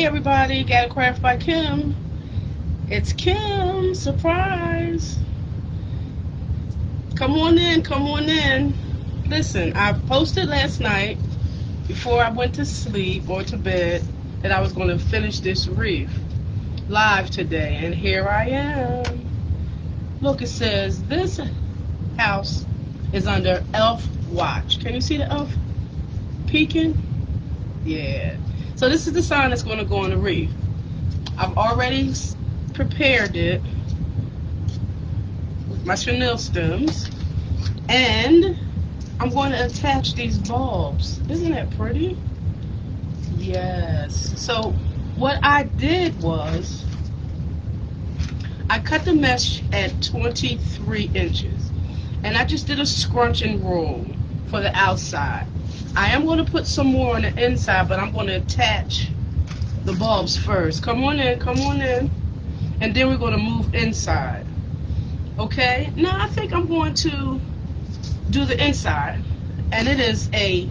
Hey everybody, Got a Craft by Kim. It's Kim, surprise. Come on in, come on in. Listen, I posted last night before I went to sleep or to bed that I was going to finish this wreath live today, and here I am. Look, it says this house is under elf watch. Can you see the elf peeking? Yeah. So this is the sign that's going to go on the wreath. I've already prepared it with my chenille stems, and I'm going to attach these bulbs. Isn't that pretty? Yes. So what I did was I cut the mesh at 23 inches, and I just did a scrunch and roll for the outside. I am going to put some more on the inside, but I'm going to attach the bulbs first. Come on in, come on in. And then we're going to move inside. Okay? Now I think I'm going to do the inside. And it is a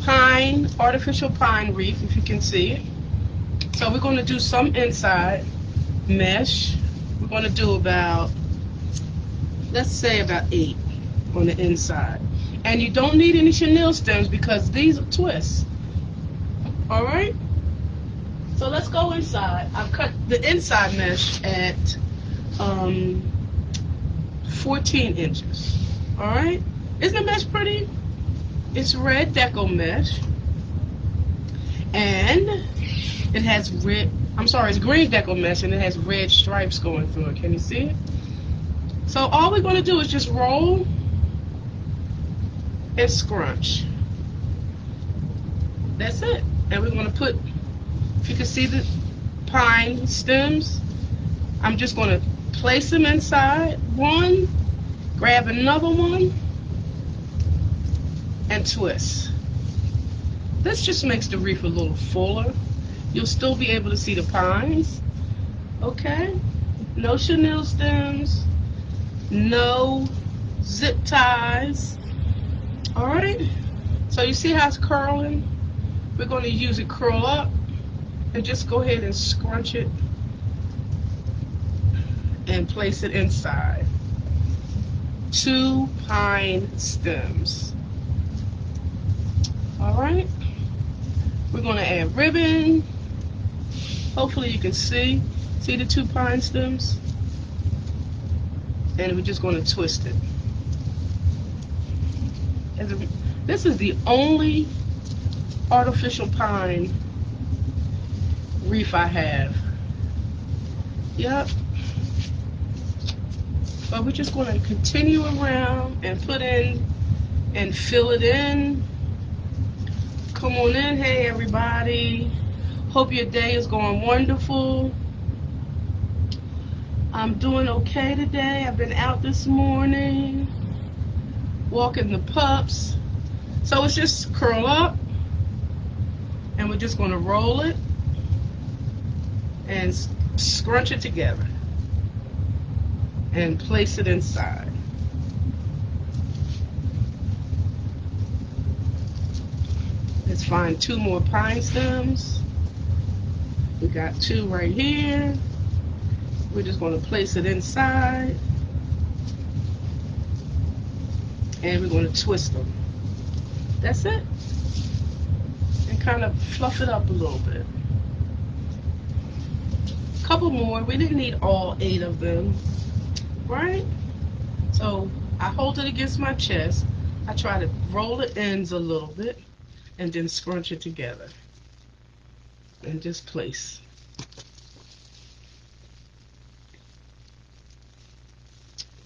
pine, artificial pine wreath, if you can see it. So we're going to do some inside mesh. We're going to do about, let's say about 8 on the inside. And you don't need any chenille stems because these are twists. Alright? So let's go inside. I've cut the inside mesh at 14 inches. Alright? Isn't the mesh pretty? It's red deco mesh. And it has red, it's green deco mesh, and it has red stripes going through it. Can you see it? So all we're going to do is just roll and scrunch. That's it. And we're going to put, if you can see the pine stems, I'm just going to place them inside one, grab another one, and twist. This just makes the wreath a little fuller. You'll still be able to see the pines. Okay? No chenille stems, no zip ties. Alright? So you see how it's curling? We're going to use it curl up, and just go ahead and scrunch it and place it inside. 2 pine stems. Alright? We're going to add ribbon. Hopefully you can see the 2 pine stems. And we're just going to twist it. This is the only artificial pine wreath I have. Yep. But we're just going to continue around and put in and fill it in. Come on in. Hey everybody. Hope your day is going wonderful. I'm doing okay today. I've been out this morning walking the pups. So it's just curl up, and we're just going to roll it and scrunch it together and place it inside. Let's find 2 more pine stems. We got 2 right here. We're just going to place it inside, and we're going to twist them. That's it. And kind of fluff it up a little bit. Couple more. We didn't need all 8 of them, right? So I hold it against my chest. I try to roll the ends a little bit and then scrunch it together and just place.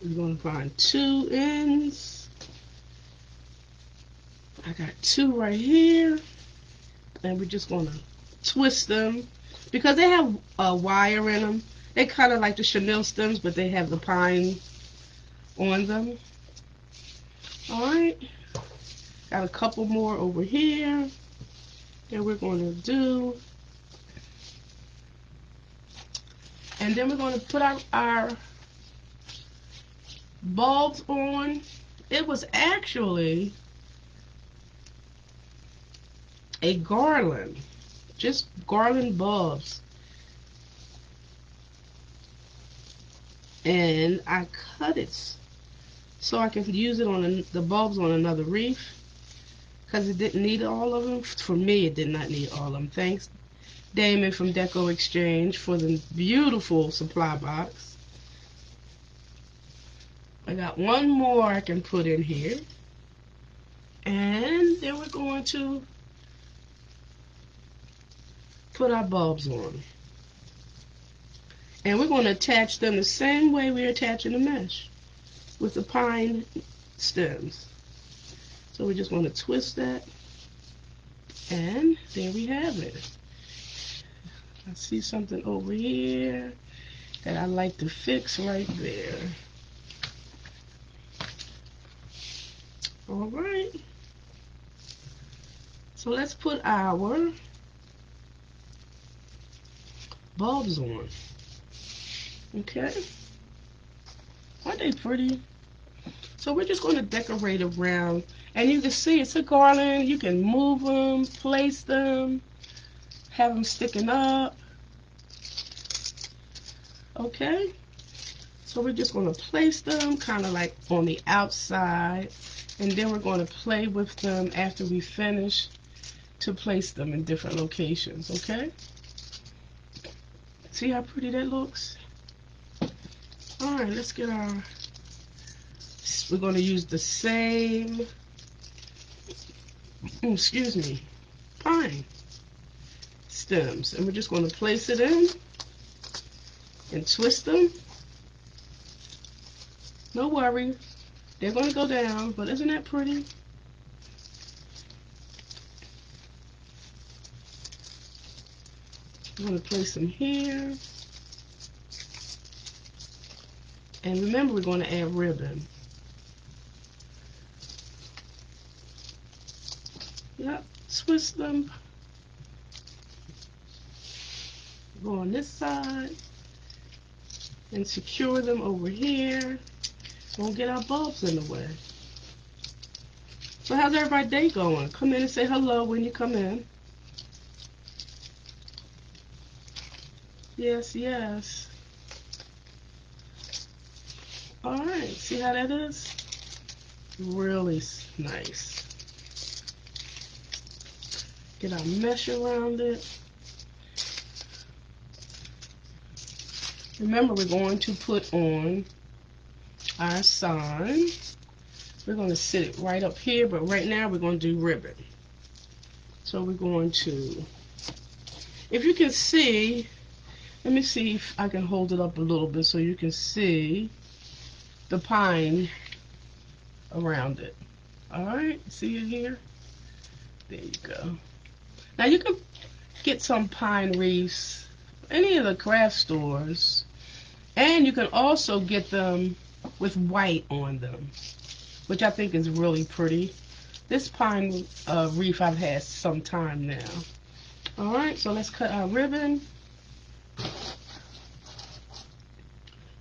We're going to find 2 ends. I got 2 right here, and we're just going to twist them because they have a wire in them. They kind of like the chenille stems, but they have the pine on them. Alright, got a couple more over here that we're going to do, and then we're going to put our bulbs on. It was actually a garland just garland bulbs. And I cut it so I can use it on the bulbs on another wreath, because it didn't need all of them. For me, it did not need all of them. Thanks, Damon from Deco Exchange, for the beautiful supply box. I got one more I can put in here. And then we're going to put our bulbs on. And we're going to attach them the same way we're attaching the mesh, with the pine stems. So we just want to twist that, and there we have it. I see something over here that I like to fix right there. All right. So let's put our bulbs on. Okay. Aren't they pretty? So we're just going to decorate around. And you can see it's a garland. You can move them, place them, have them sticking up. Okay. So we're just going to place them kind of like on the outside. And then we're going to play with them after we finish to place them in different locations. Okay. See how pretty that looks? Alright, let's get our, we're going to use the same, excuse me, pine stems. And we're just going to place it in and twist them. No worry, they're going to go down, but isn't that pretty? I'm going to place them here. And remember, we're going to add ribbon. Yep, twist them. Go on this side and secure them over here. Won't get our bulbs in the way. So how's everybody's day going? Come in and say hello when you come in. Yes, yes. Alright, see how that is? Really nice. Get our mesh around it. Remember, we're going to put on our sign. We're going to sit it right up here, but right now we're going to do ribbon. So we're going to, if you can see, let me see if I can hold it up a little bit so you can see the pine around it. Alright, see it here? There you go. Now you can get some pine wreaths, any of the craft stores, and you can also get them with white on them, which I think is really pretty. This pine wreath I've had some time now. Alright, so let's cut our ribbon.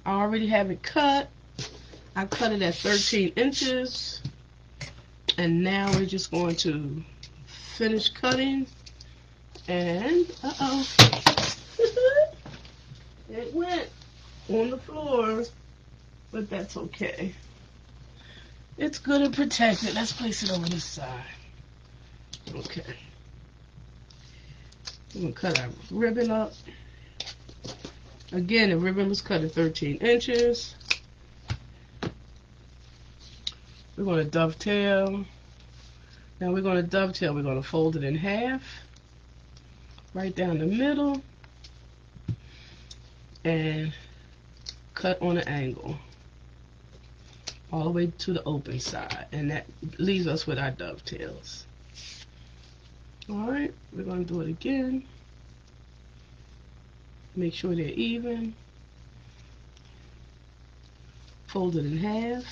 I already have it cut. I cut it at 13 inches. And now we're just going to finish cutting. And, uh-oh. It went on the floor. But that's okay. It's good and protected. Let's place it over this side. Okay. I'm going to cut our ribbon up. Again, the ribbon was cut at 13 inches. We're going to dovetail. Now we're going to dovetail. We're going to fold it in half. Right down the middle. And cut on an angle. All the way to the open side. And that leaves us with our dovetails. Alright, we're going to do it again. Make sure they're even. Fold it in half.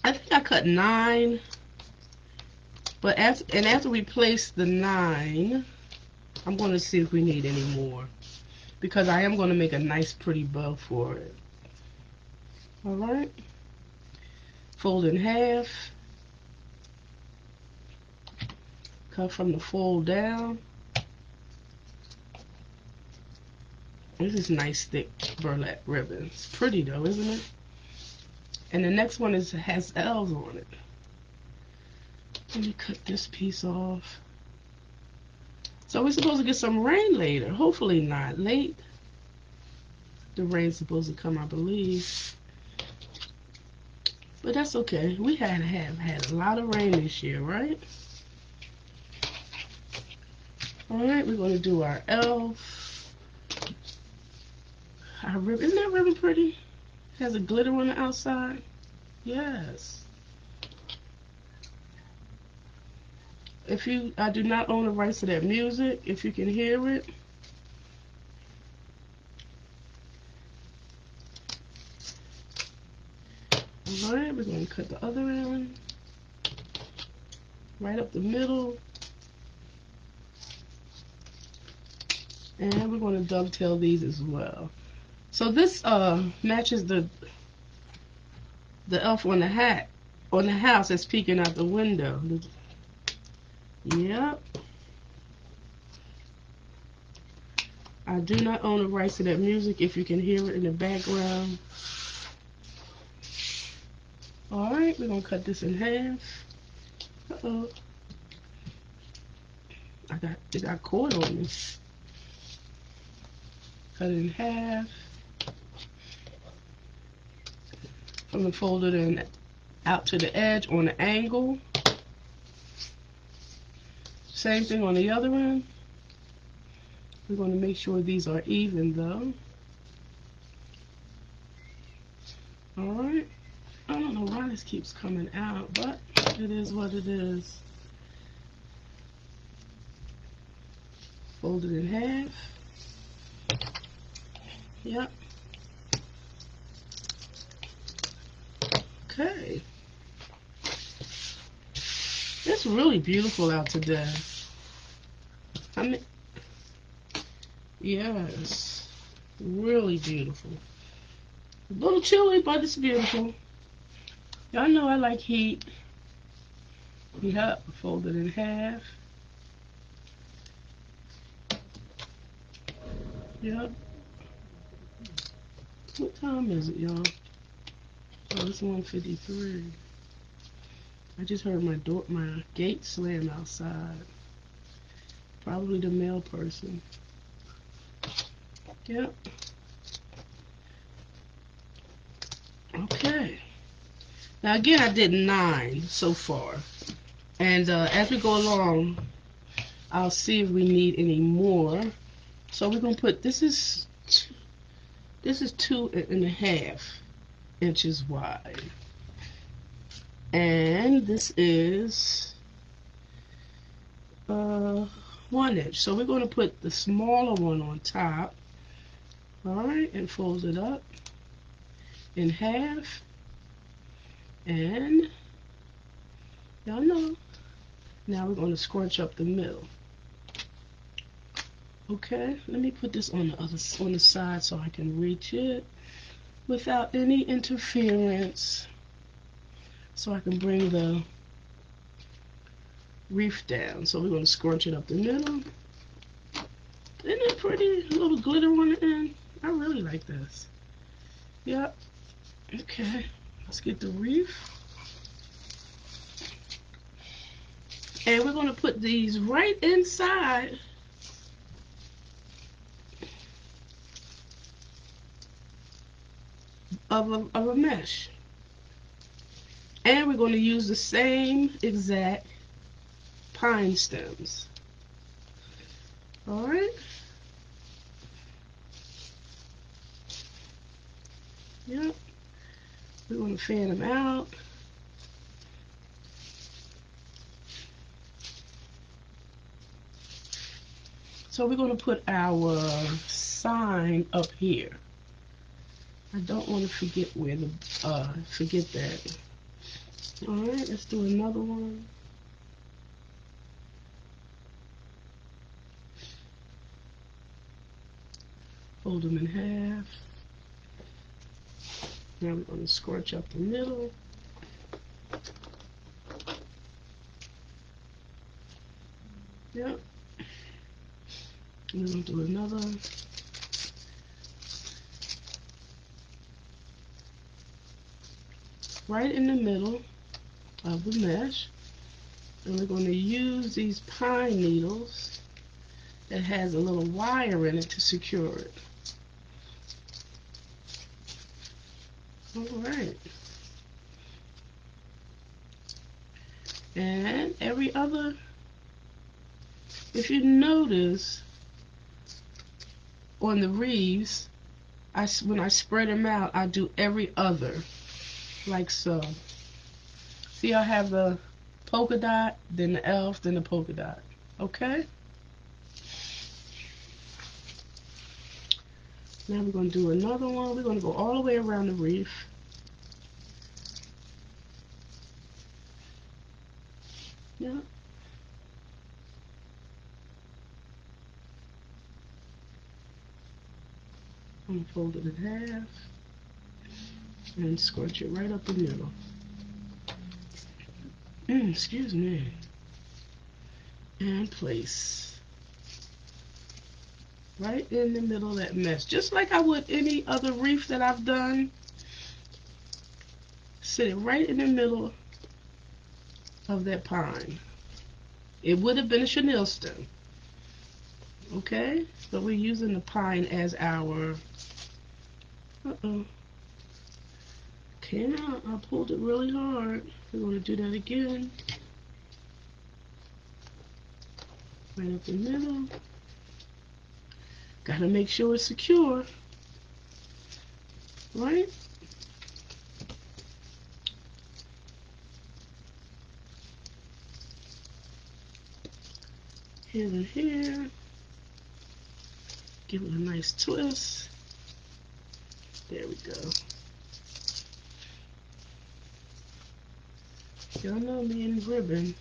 I think I cut 9. But after we place the 9, I'm going to see if we need any more. Because I am going to make a nice pretty bow for it. Alright. Fold in half. Cut from the fold down. This is nice thick burlap ribbon. It's pretty though, isn't it? And the next one has L's on it. Let me cut this piece off. So we're supposed to get some rain later. Hopefully not late. The rain's supposed to come, I believe. But that's okay. We have had a lot of rain this year, right? Alright, we're going to do our elf. Our ribbon. Isn't that ribbon pretty? It has a glitter on the outside. Yes. I do not own the rights to that music, if you can hear it. Alright, we're going to cut the other end. Right up the middle. And we're going to dovetail these as well. So this matches the elf on the hat, on the house that's peeking out the window. Yep. I do not own the rights to that music, if you can hear it in the background. Alright, we're going to cut this in half. Uh-oh. It got caught on me. Cut it in half. I'm going to fold it in out to the edge on the angle. Same thing on the other end. We're going to make sure these are even though. Alright. I don't know why this keeps coming out, but it is what it is. Fold it in half. Yep. Okay. It's really beautiful out today. I mean, yes, really beautiful. A little chilly, but it's beautiful. Y'all know I like heat. Yep, fold it in half. Yep. What time is it, y'all? Oh, it's 1:53. I just heard my gate slam outside. Probably the mail person. Yep. Okay. Now again, I did 9 so far. And as we go along, I'll see if we need any more. So we're gonna put this is 2.5 inches wide, and this is 1 inch. So we're gonna put the smaller one on top. All right, and fold it up in half, and y'all know. Now we're gonna scrunch up the middle. Okay, let me put this on the side so I can reach it without any interference, so I can bring the wreath down. So we're going to scrunch it up the middle. Isn't it pretty? A little glitter on the end. I really like this. Yep. Okay, let's get the wreath. And we're going to put these right inside of a mesh. And we're going to use the same exact pine stems. Alright. Yep. We're going to fan them out. So we're going to put our sign up here. I don't want to forget forget that. Alright, let's do another one. Fold them in half. Now we're going to scrunch up the middle. Yep. We're going to do another. Right in the middle of the mesh. And we're going to use these pine needles that has a little wire in it to secure it. Alright. And every other, if you notice on the wreaths, when I spread them out, I do every other, like so. See, I have the polka dot, then the elf, then the polka dot. Okay? Now we're going to do another one. We're going to go all the way around the wreath. Yeah. I'm going to fold it in half and scrunch it right up the middle. Excuse me. And place. Right in the middle of that mesh. Just like I would any other wreath that I've done. Sit it right in the middle of that pine. It would have been a chenille stem. Okay? But we're using the pine as our... Uh-oh. Came out. I pulled it really hard. We're going to do that again. Right up the middle. Gotta make sure it's secure. Right? Here and here. Give it a nice twist. There we go. Y'all know me and ribbon.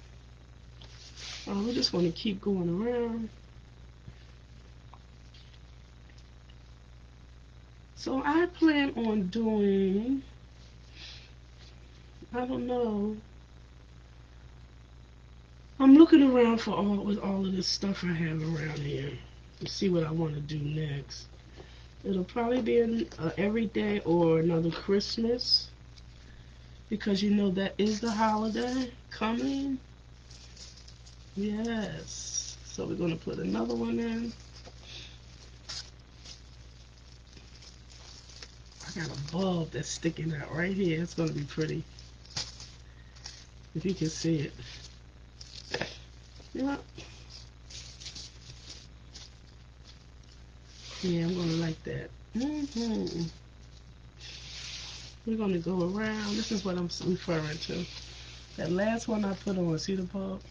We just want to keep going around. So I plan on doing, I don't know. I'm looking around for all of this stuff I have around here to see what I want to do next. It'll probably be an everyday or another Christmas, because you know that is the holiday coming. Yes. So we're going to put another one in. I got a bulb that's sticking out right here. It's going to be pretty. If you can see it. Yeah. Yeah, I'm going to like that. We're going to go around. This is what I'm referring to. That last one I put on. See the bulb?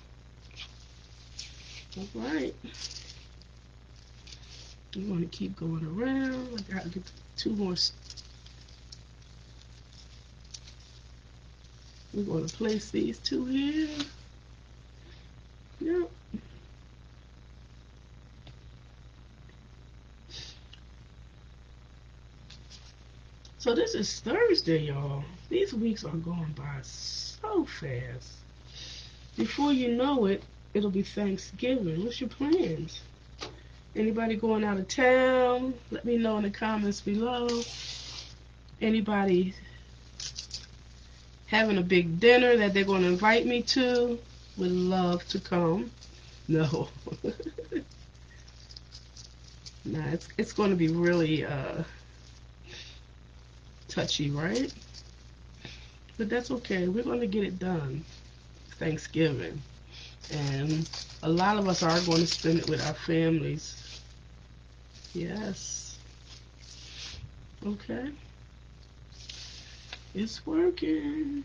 Alright. I'm going to keep going around. I got to get two more. We're going to place these two here. Yep. So this is Thursday, y'all. These weeks are going by so fast. Before you know it, it'll be Thanksgiving. What's your plans? Anybody going out of town? Let me know in the comments below. Anybody having a big dinner that they're going to invite me to? Would love to come. No. Nah, it's going to be really touchy, right? But that's okay. We're going to get it done. Thanksgiving. And a lot of us are going to spend it with our families. Yes. Okay. It's working.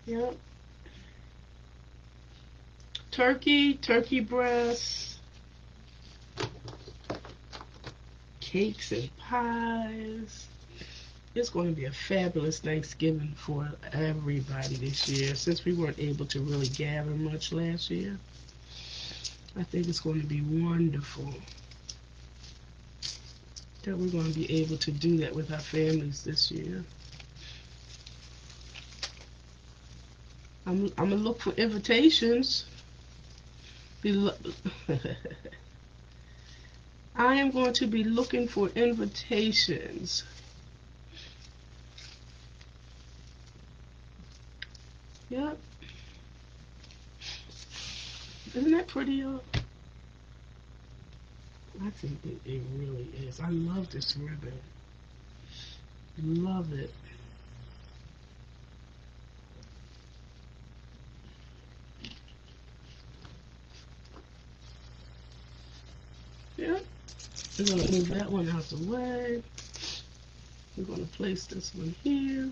Yep. Turkey breasts, cakes and pies. It's going to be a fabulous Thanksgiving for everybody this year, since we weren't able to really gather much last year. I think it's going to be wonderful that we're going to be able to do that with our families this year. I'm gonna look for invitations. I am going to be looking for invitations. Yep. Isn't that pretty, y'all? I think that it really is. I love this ribbon. Love it. Yep. We're going to move that one out the way. We're going to place this one here.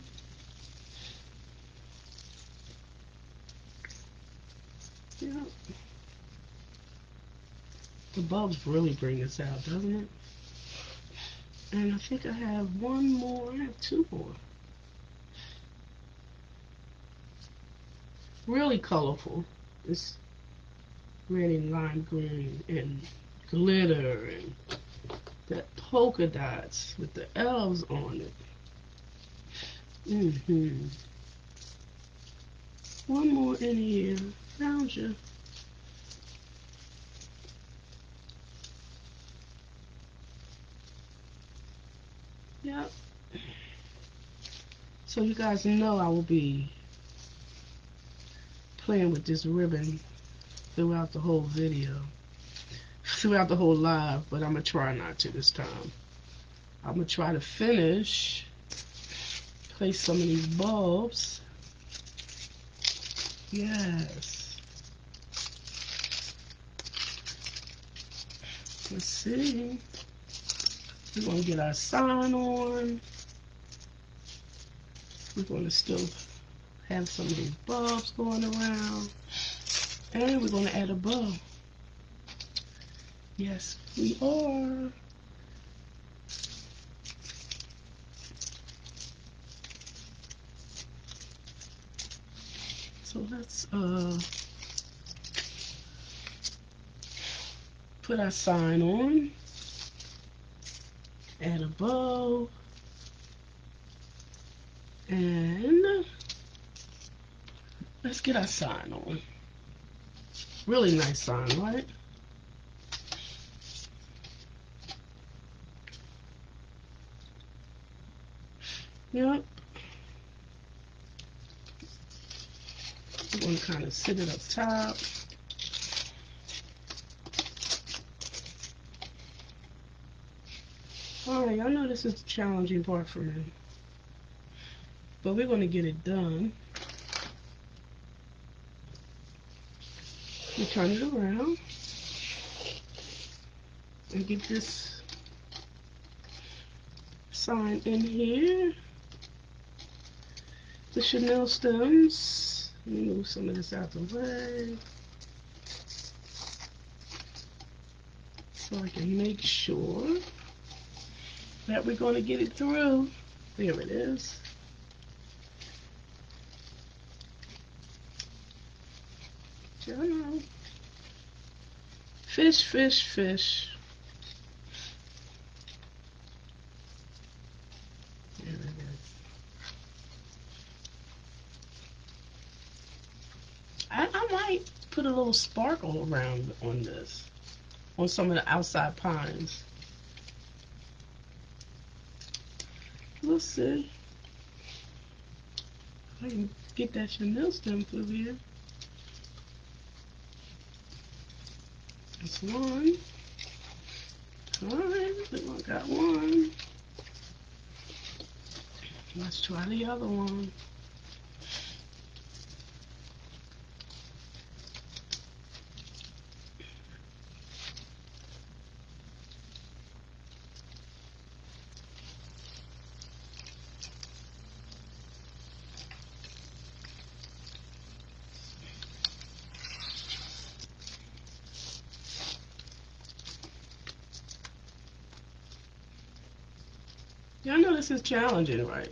Yep. The bulbs really bring this out, doesn't it? And I think I have one more. I have two more. Really colorful. It's red and lime green and glitter and that polka dots with the elves on it. One more in here. Found you. Yep. So you guys know I will be playing with this ribbon throughout the whole video, throughout the whole live, but I'm going to try not to this time. I'm going to try to finish, place some of these bulbs. Yes. Let's see. We're going to get our sign on. We're going to still have some of these bulbs going around. And we're going to add a bow. Yes, we are. So let's put our sign on. Add a bow. And let's get our sign on. Really nice sign, right? Yep. We're going to kind of sit it up top. Alright, I know this is the challenging part for me, but we're going to get it done. We turn it around and get this sign in here. The Chanel stems. Let me move some of this out the way so I can make sure that we're going to get it through. There it is. Jono. Fish, fish, fish. There it is. I might put a little sparkle around on this, on some of the outside pines. We'll see. I can get that Chanel stem through here. That's one. Alright, we got one. Let's try the other one. Y'all know this is challenging, right?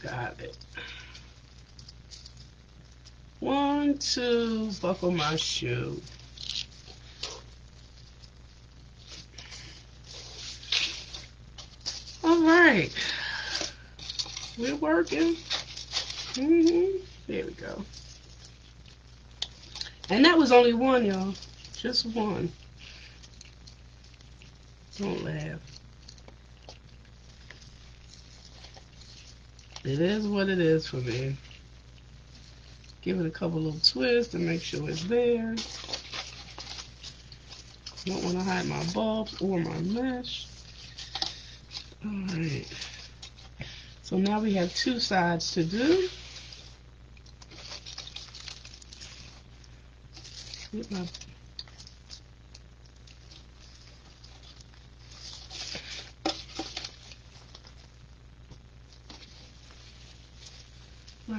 Got it. 1, 2, buckle my shoe. All right. We're working. There we go. And that was only one, y'all. Just one. Don't laugh. It is what it is for me. Give it a couple little twists to make sure it's there. Don't want to hide my bulbs or my mesh. Alright. So now we have two sides to do. Get my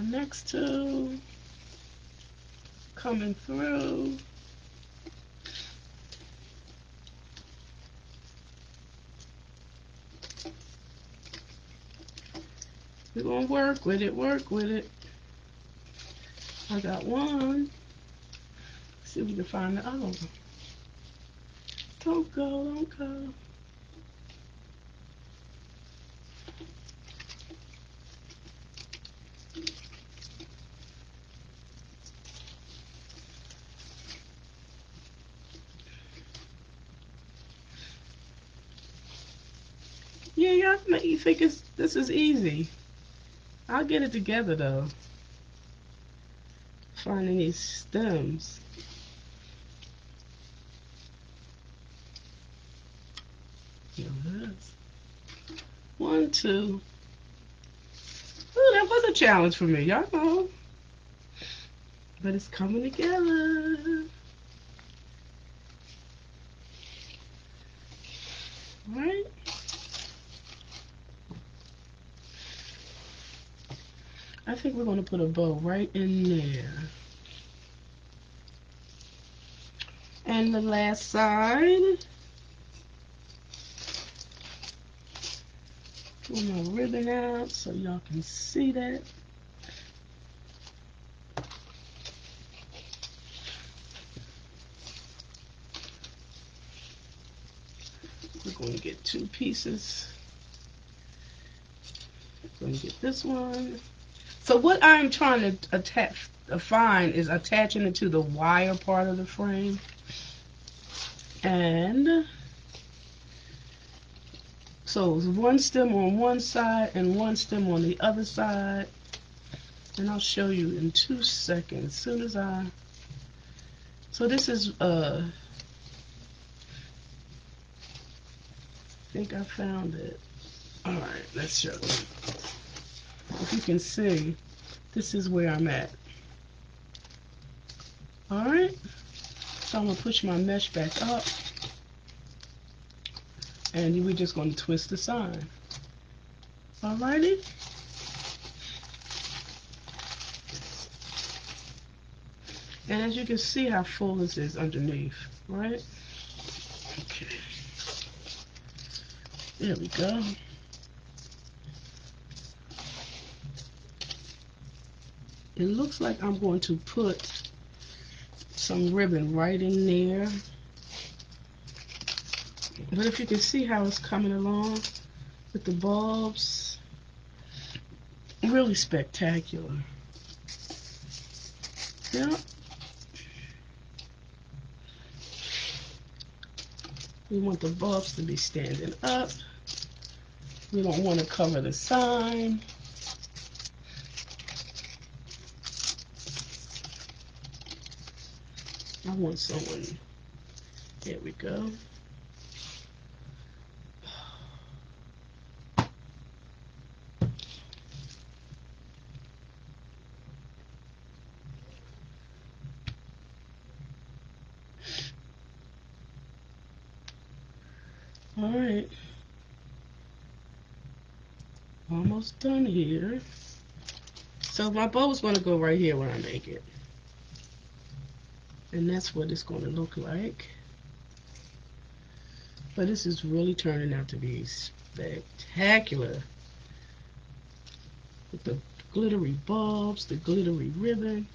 next two coming through. We're gonna work with it, work with it. I got one. See if we can find the other one. Don't go, don't go. Yeah, y'all make you think this is easy. I'll get it together though. Finding these stems. Here it is. 1, 2. Oh, that was a challenge for me, y'all know. But it's coming together. Right? I think we're going to put a bow right in there. And the last side. Pull my ribbon out so y'all can see that. We're going to get 2 pieces. Going to get this one. So what I'm trying to find is attaching it to the wire part of the frame. And so it's one stem on one side and one stem on the other side. And I'll show you in 2 seconds. As soon as so this is I think I found it. Alright, let's show you. If you can see, this is where I'm at. Alright, so I'm going to push my mesh back up. And we're just going to twist the sign. Alrighty. And as you can see how full this is underneath, right? Okay. There we go. It looks like I'm going to put some ribbon right in there. But if you can see how it's coming along with the bulbs, really spectacular. Yeah. We want the bulbs to be standing up. We don't want to cover the sign. I want someone. There we go. All right. Almost done here. So my bow is going to go right here where I make it. And that's what it's going to look like. But this is really turning out to be spectacular. With the glittery bulbs, the glittery ribbon.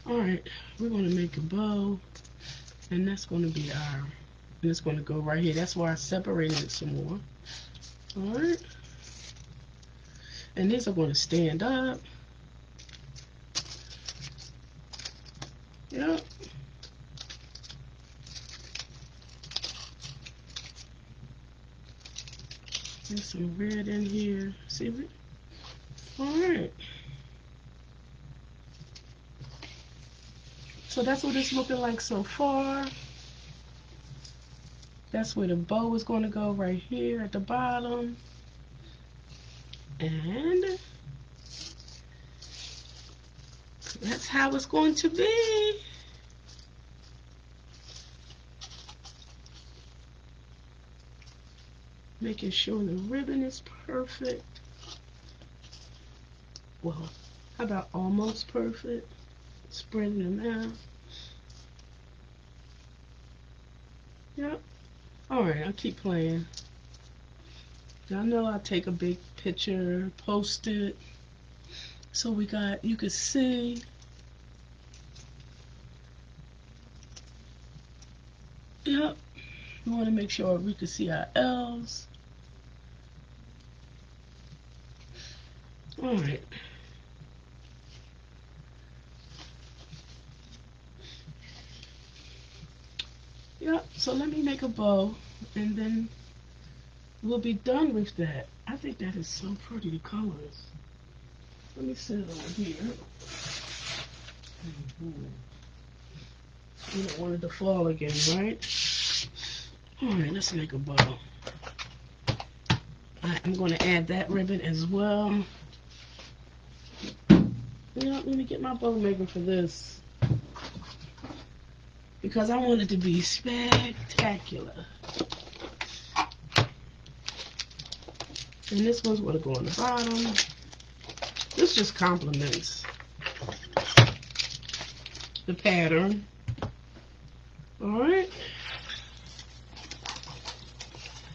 Alright, we're going to make a bow. And that's going to be our And it's going to go right here. That's why I separated it some more. Alright. And these are going to stand up. Yep. There's some red in here. See it? Alright. So that's what it's looking like so far. That's where the bow is going to go, right here at the bottom. And that's how it's going to be. Making sure the ribbon is perfect. Well, how about almost perfect? Spreading them out. Yep. Alright, I'll keep playing. I know I'll take a big picture, post it, so you can see. Yep. We want to make sure we can see our L's. Alright. Yep, so let me make a bow, and then we'll be done with that. I think that is so pretty, the colors. Let me set it over here. You don't want it to fall again, right? Alright, let's make a bow. I'm going to add that ribbon as well. Let me get my bow maker for this, because I want it to be spectacular. And this one's going to go on the bottom. This just complements the pattern. Alright.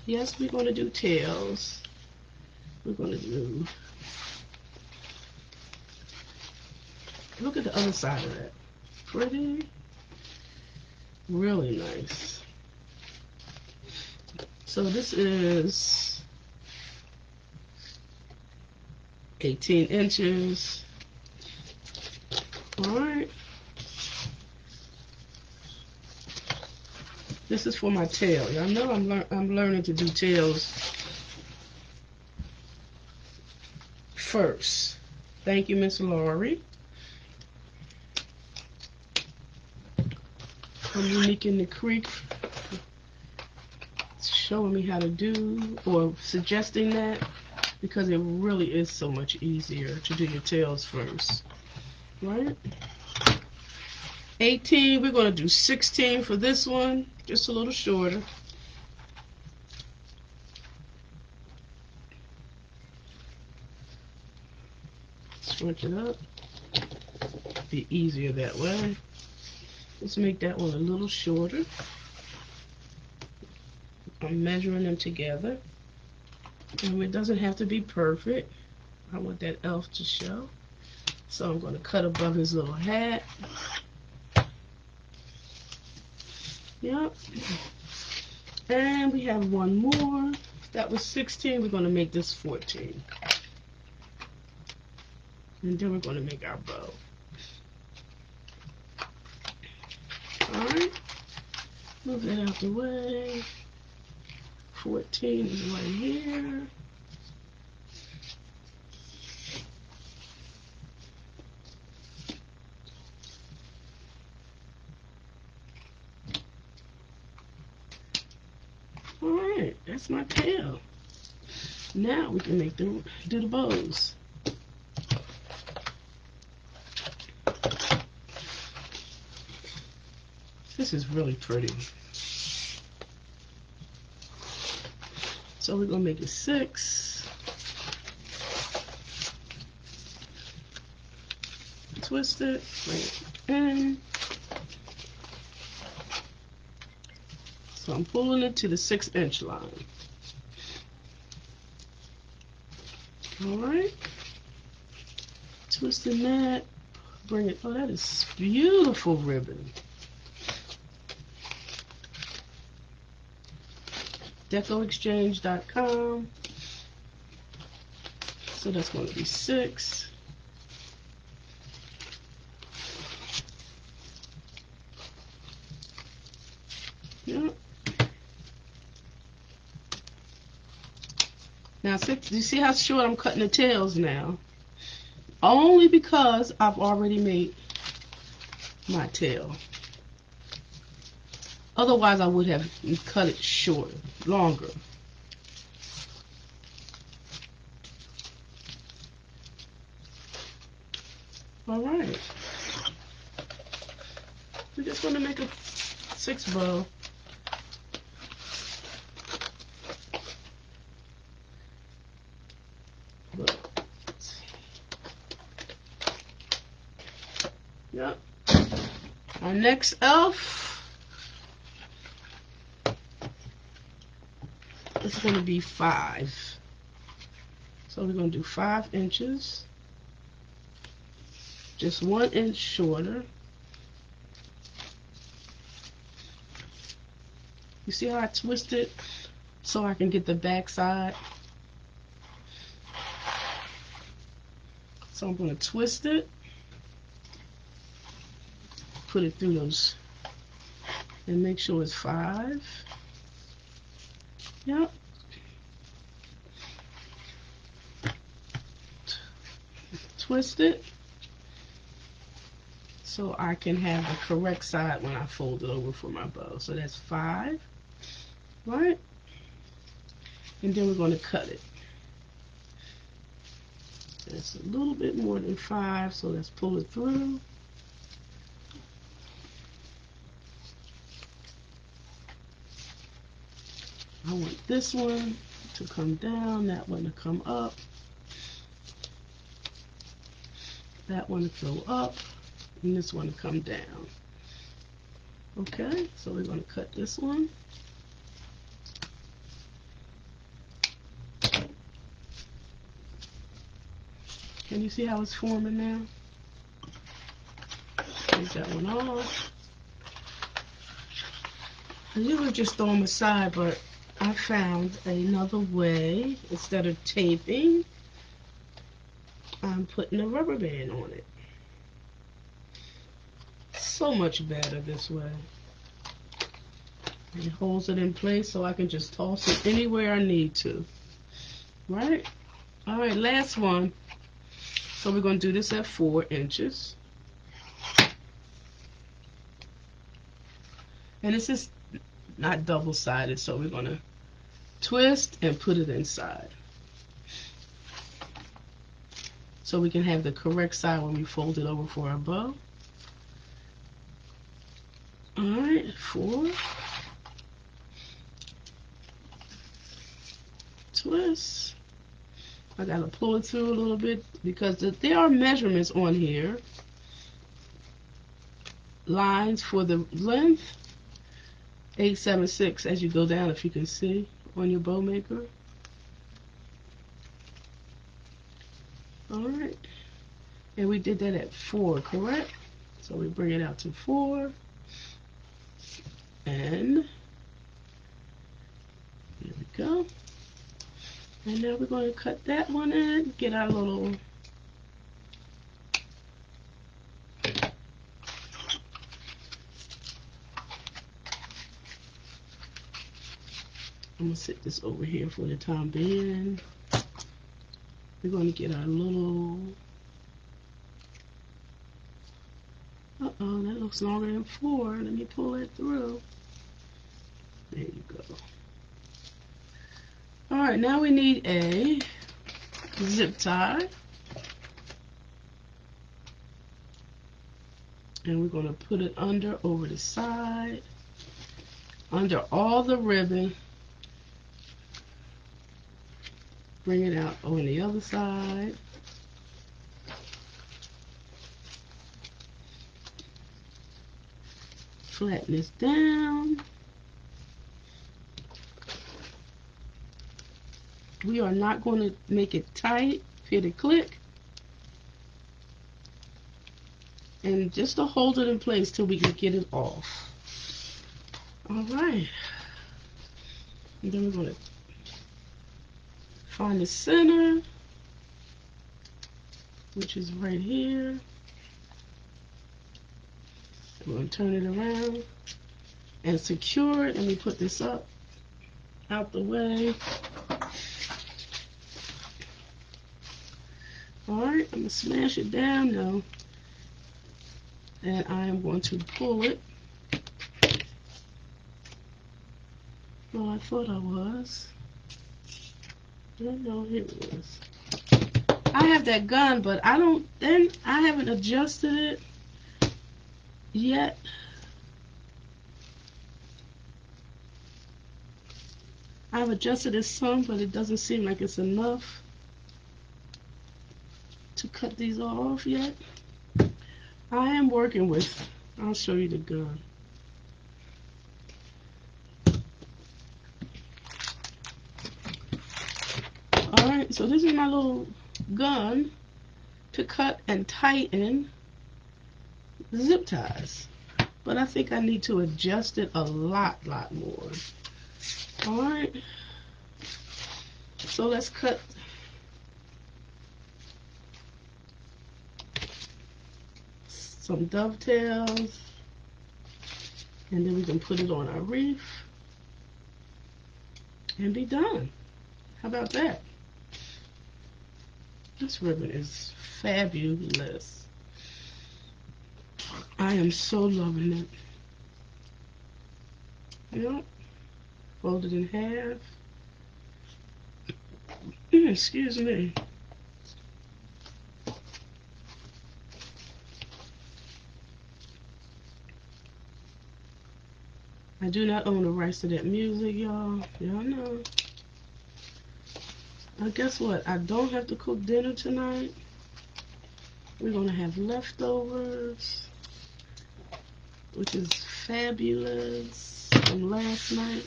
Yes, we're going to do tails. We're going to do... Look at the other side of that. Pretty. Really nice. So this is 18 inches. Alright. This is for my tail. Y'all know I'm learning to do tails first. Thank you, Miss Laurie. I'm Unique in the Creek showing me how to do, or suggesting that, because it really is so much easier to do your tails first. Right? 18, we're going to do 16 for this one, just a little shorter. Scrunch it up. Be easier that way. Let's make that one a little shorter. I'm measuring them together. And it doesn't have to be perfect. I want that elf to show. So I'm going to cut above his little hat. Yep. And we have one more. That was 16. We're going to make this 14. And then we're going to make our bow. Alright. Move that out the way. 14 is right here. Alright, that's my tail. Now we can do the bows. This is really pretty. So we're going to make it 6. Twist it, bring it in. So I'm pulling it to the 6-inch line. Alright. Twisting that. Bring it. Oh, that is beautiful ribbon. decoexchange.com. So that's going to be 6. Yep. Now, do you see how short I'm cutting the tails now? Only because I've already made my tail. Otherwise, I would have cut it shorter, longer. All right. We're just going to make a 6 bow. Yep. Our next elf is going to be 5. So we're going to do 5 inches. Just 1 inch shorter. You see how I twist it so I can get the back side? So I'm going to twist it. Put it through those and make sure it's 5. Yep. Twist it so I can have the correct side when I fold it over for my bow. So that's 5, right? And then we're going to cut it. It's a little bit more than 5, so let's pull it through. I want this one to come down, that one to come up, that one to go up, and this one to come down. Okay, so we're going to cut this one. Can you see how it's forming now? Take that one off. I usually just throw them aside, but I found another way. Instead of taping, I'm putting a rubber band on it. So much better this way. It holds it in place so I can just toss it anywhere I need to. Right? Alright, last one. So we're going to do this at 4 inches. And this is not double-sided, so we're going to twist and put it inside. So we can have the correct side when we fold it over for our bow. Alright, 4. Twist. I gotta pull it through a little bit because there are measurements on here. Lines for the length. 876 as you go down, if you can see on your bow maker. Alright. And we did that at 4, correct? So we bring it out to 4. And here we go. And now we're going to cut that one in, get our little I'm going to set this over here for the time being. We're going to get our little uh-oh, that looks longer than 4. Let me pull it through. There you go. Alright, now we need a zip tie. And we're going to put it over the side, under all the ribbon. Bring it out on the other side. Flatten this down. We are not going to make it tight. Hit a click. And just to hold it in place till we can get it off. Alright. And then we're going to find the center, which is right here. We're going to turn it around and secure it. And we put this up, out the way. Alright, I'm going to smash it down now. And I am going to pull it. Oh, I thought I was. No, here it is. I have that gun, but I haven't adjusted it yet. I've adjusted it some, but it doesn't seem like it's enough to cut these off yet. I am working with, I'll show you the gun. Alright, so this is my little gun to cut and tighten zip ties. But I think I need to adjust it a lot more. Alright, so let's cut some dovetails, and then we can put it on our wreath and be done. How about that? This ribbon is fabulous. I am so loving it. Yep. Fold it in half. Excuse me. I do not own the rights to that music, y'all. Y'all know. Guess what? I don't have to cook dinner tonight. We're going to have leftovers, which is fabulous, from last night.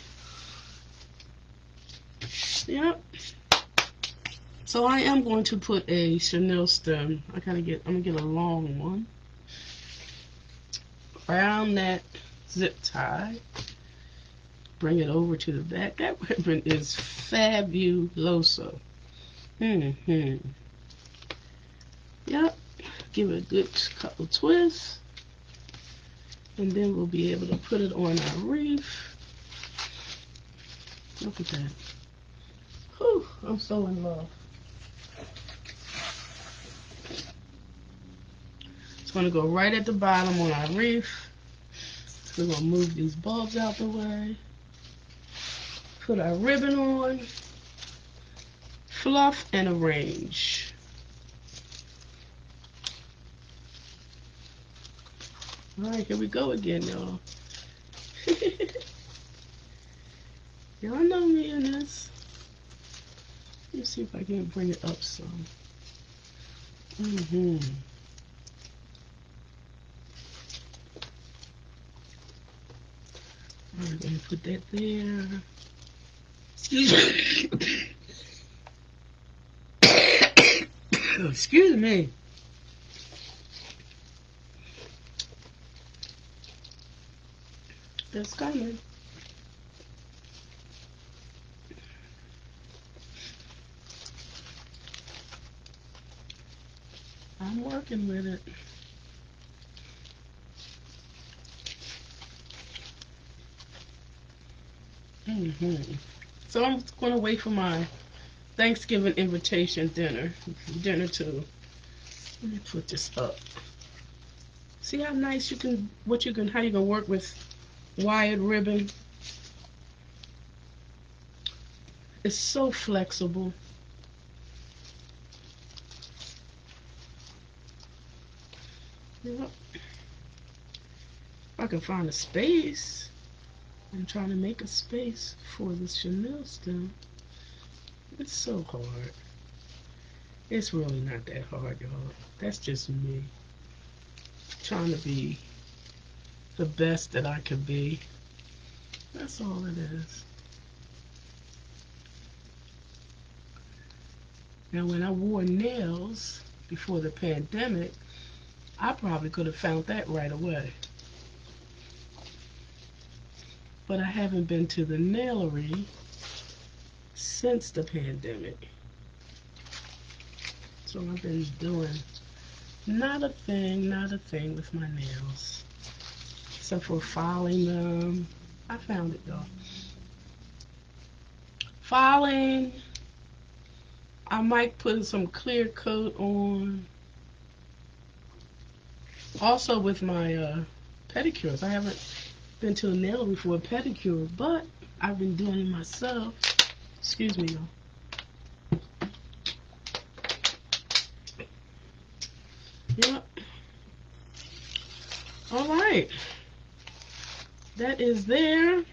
Yep. So I am going to put a chenille stem. I'm gonna get a long one around that zip tie. Bring it over to the back. That ribbon is fabuloso. Yep. Give it a good couple twists, and then we'll be able to put it on our wreath. Look at that. Whew, I'm so in love. It's going to go right at the bottom on our wreath. We're going to move these bulbs out the way. Put our ribbon on. Fluff and arrange. Alright, here we go again, y'all. Y'all know me in this. Let me see if I can bring it up some. I'm going to put that there. Excuse me. Excuse me. It's coming. I'm working with it. So I'm going to wait for my Thanksgiving invitation dinner too. Let me put this up. See how nice how you can work with wired ribbon. It's so flexible. Yep. If I can find a space. I'm trying to make a space for this chenille stem. It's so hard. It's really not that hard, y'all. That's just me trying to be the best that I could be. That's all it is. Now, when I wore nails before the pandemic, I probably could have found that right away. But I haven't been to the nailery since the pandemic. So I've been doing not a thing with my nails. Except for filing them. I found it though. Filing. I might put some clear coat on. Also with my pedicures. I haven't been to a nail before a pedicure, but I've been doing it myself. Excuse me, y'all. Yep. Alright. That is there.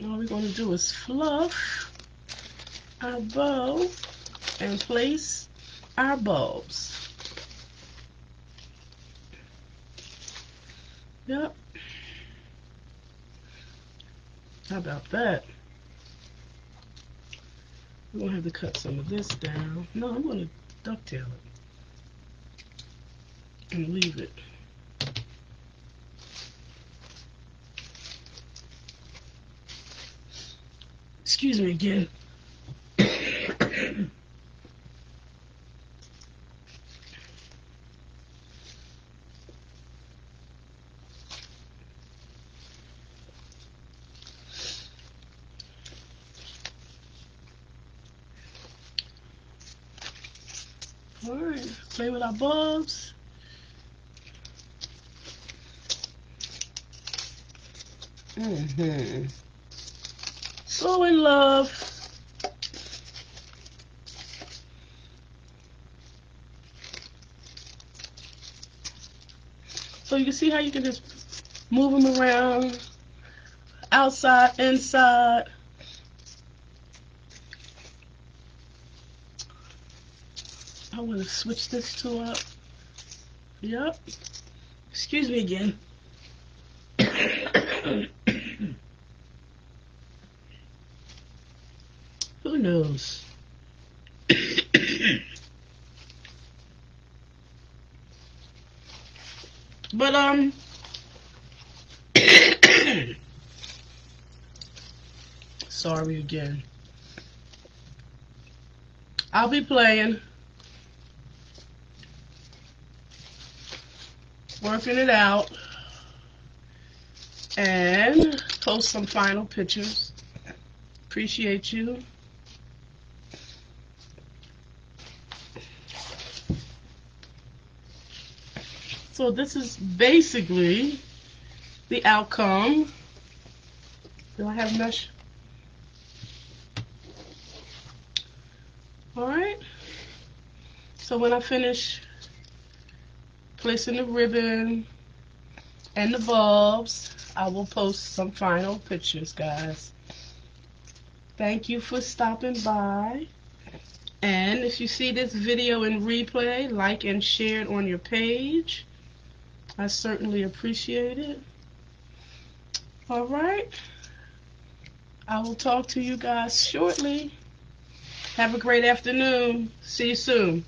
All we're going to do is fluff our bow and place our bulbs. Yep. How about that? We're going to have to cut some of this down. No, I'm going to ducktail it and leave it. Excuse me again. Alright, play with our bulbs. So in love. So you can see how you can just move them around, outside, inside. I want to switch this tool up. Yep. Excuse me again. Who knows? But sorry again. I'll be playing, working it out, and post some final pictures. Appreciate you. So this is basically the outcome. Do I have mesh? Alright. So when I finish placing the ribbon and the bulbs, I will post some final pictures, guys. Thank you for stopping by. And if you see this video in replay, like and share it on your page. I certainly appreciate it. Alright. I will talk to you guys shortly. Have a great afternoon. See you soon.